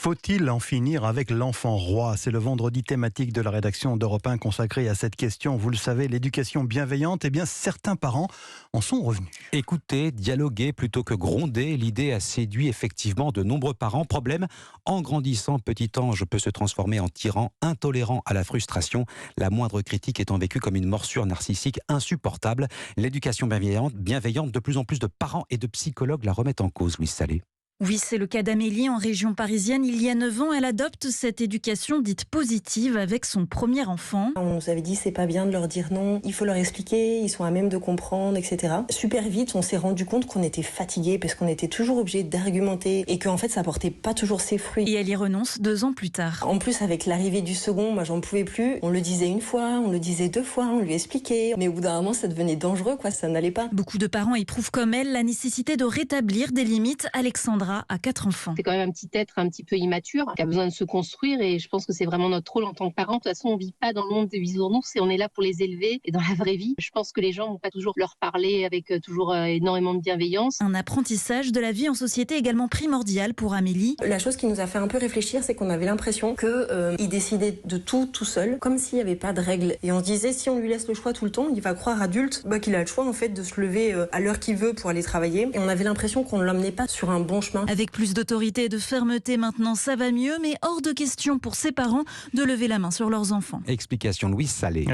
Faut-il en finir avec l'enfant roi? C'est le vendredi thématique de la rédaction d'Europe 1 consacré à cette question. Vous le savez, l'éducation bienveillante, eh bien certains parents en sont revenus. Écouter, dialoguer plutôt que gronder, l'idée a séduit effectivement de nombreux parents. Problème, en grandissant, petit ange peut se transformer en tyran, intolérant à la frustration, la moindre critique étant vécue comme une morsure narcissique insupportable. L'éducation bienveillante, de plus en plus de parents et de psychologues la remettent en cause, Louise Salé. Oui, c'est le cas d'Amélie en région parisienne. Il y a 9 ans, elle adopte cette éducation dite positive avec son premier enfant. On nous avait dit c'est pas bien de leur dire non, il faut leur expliquer, ils sont à même de comprendre, etc. Super vite, on s'est rendu compte qu'on était fatigués parce qu'on était toujours obligé d'argumenter et qu'en fait ça portait pas toujours ses fruits. Et elle y renonce 2 ans plus tard. En plus, avec l'arrivée du second, moi j'en pouvais plus. On le disait une fois, on le disait 2 fois, on lui expliquait. Mais au bout d'un moment, ça devenait dangereux, ça n'allait pas. Beaucoup de parents éprouvent comme elle la nécessité de rétablir des limites. Alexandra a 4 enfants. C'est quand même un petit être un petit peu immature qui a besoin de se construire et je pense que c'est vraiment notre rôle en tant que parents. De toute façon, on vit pas dans le monde des bisounours et on est là pour les élever et dans la vraie vie. Je pense que les gens vont pas toujours leur parler avec toujours énormément de bienveillance. Un apprentissage de la vie en société également primordial pour Amélie. La chose qui nous a fait un peu réfléchir, c'est qu'on avait l'impression qu'il décidait de tout seul, comme s'il n'y avait pas de règles. Et on se disait, si on lui laisse le choix tout le temps, il va croire adulte qu'il a le choix en fait de se lever à l'heure qu'il veut pour aller travailler. Et on avait l'impression qu'on ne l'emmenait pas sur un bon chemin. Avec plus d'autorité et de fermeté maintenant, ça va mieux, mais hors de question pour ses parents de lever la main sur leurs enfants. Explication Louise Salé.